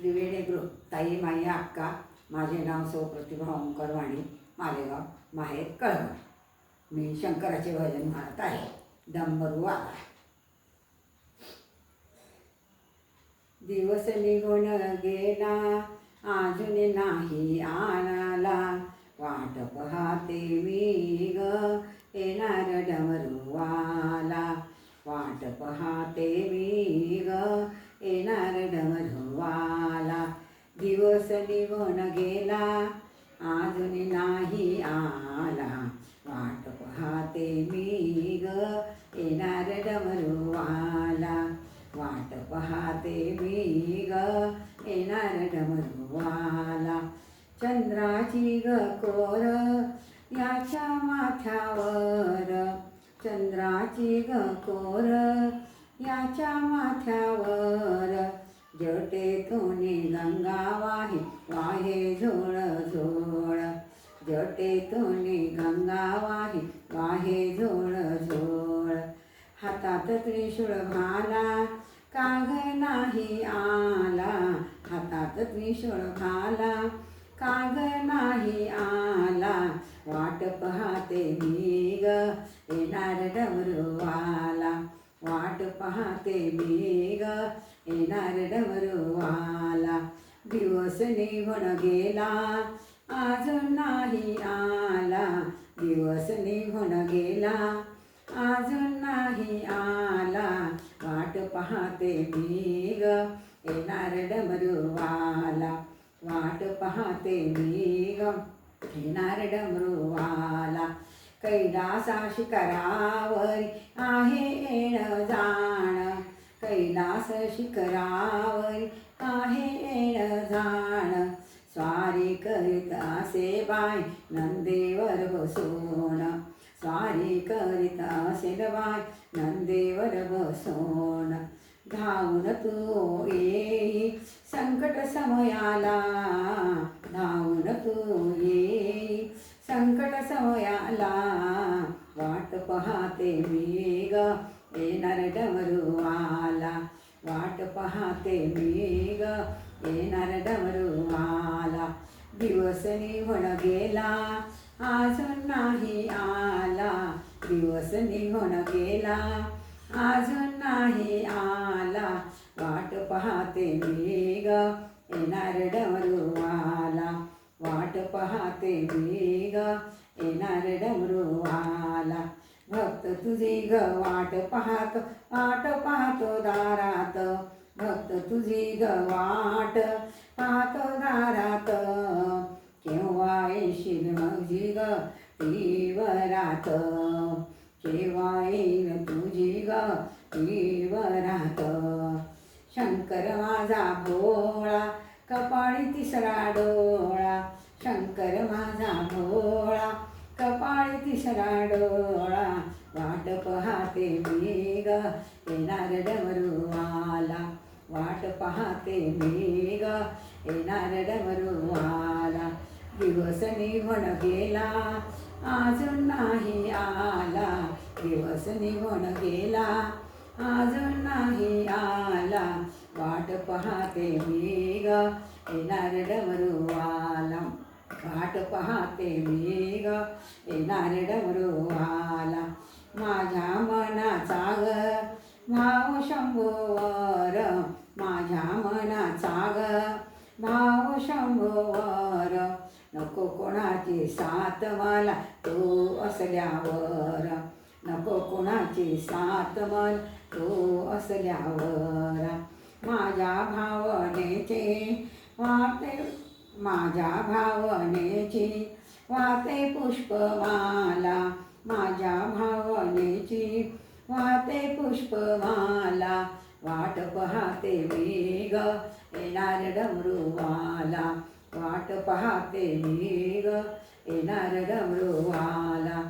त्रिवेणी group ताई माई अक्का. माझे नाव सौ प्रतिभा ओंकार वाणी, मालेगाव, माहेर कळवण. मी शंकराचे भजन म्हणत आहे. डंबरू आला. दिवस निघून गेला, अजून नाही आला, वाट पाहते मी ग येणार डमरूवाला. वाट पाहते मी ग येणार डमरूवाला. दिवस निघून गेला, अजून नाही आला, वाट पाहते मी ग येणार डमरूवाला. वाट पाहते मी ग येणार डमरूवाला. चंद्राची ग कोर याच्या माथ्यावर, चंद्राची ग कोर याच्या माथ्यावर, जटेतून गंगा वाहे वाहे झोळ झोळ. जटेतून गंगा वाहे वाहे झोळ झोळ. हातात त्रिशूळ भाला, काग नाही आला, हातात त्रिशूळ भाला, काग नाही आला. वाट पाहते मी ग येणार डमरूवाला. वाट पाहते मी ग येणार डमरूवाला. दिवस निघून गेला, अजून नाही आला, दिवस निघून गेला, अजून नाही आला. वाट पाहते मी ग येणार डमरूवाला. वाट पाहते मी ग येणार डमरूवाला. कैलासा शिखरावर आहे येण जाण, कैलास शिखरावर आहे येण जाण. स्वारी करीत असे बाय नंदीवर बसून, स्वारी करीत असेल बाय नंदीवर बसून. धावून तू येई संकट समयाला, धावून तू येई संकट समयाला. वाट पाहते मी ग येणार डमरूवाला. वाट पाहते मी ग येणार डमरूवाला. दिवस निघून गेला, अजून नाही आला, दिवस निघून गेला, अजून नाही आला. वाट पाहते मी ग येणार डमरूवाला. वाट पाहते मी ग येणार डमरूवाला. भक्त तुझी ग वाट पाहतो, वाट पाहतो दारात, भक्त तुझी ग वाट पाहतो दारात. केव्हा येशील माझी ग टीवरात, केव्हा येईल तुझी ग टीवरात. शंकर माझा भोळा कपाळी तिसरा डोळा, शंकर माझा भोळा कपाळी तिसरा डोळा. वाट पाहते मी ग येणार डमरूवाला. वाट पाहते मी ग येणार डमरूवाला. दिवस निघून गेला, अजून नाही आला, दिवस निघून गेला, अजून नाही आला. वाट पाहते मी ग येणार डमरूवाला. वाट पाहते मी ग येणार डमरूवाला. माझ्या मनाचा ग भाव शंभूवर, माझ्या मनाचा ग भाव शंभूवर. नको कोणाची साथ मला तू असल्यावर, नको कोणाची साथ मला तू असल्यावर. माझ्या भावनेचे वाटे, माझ्या भावनेची वाते पुष्पमाला, माझ्या भावनेची वाते पुष्पमाला. वाट पाहते मी ग येणार डमरूवाला. वाट पाहते मी ग येणार डमरूवाला.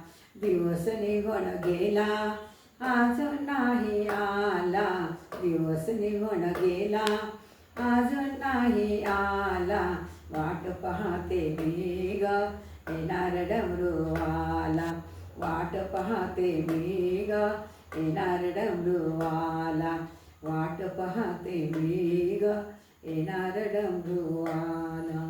दिवस निघून गेला, अजून नाही आला, दिवस निघून गेला, अजून नाही आला. वाट पाहते मी ग येणार डमरूवाला. वाट पाहते मी ग येणार डमरूवाला. वाट पाहते मी ग येणार डमरू आला.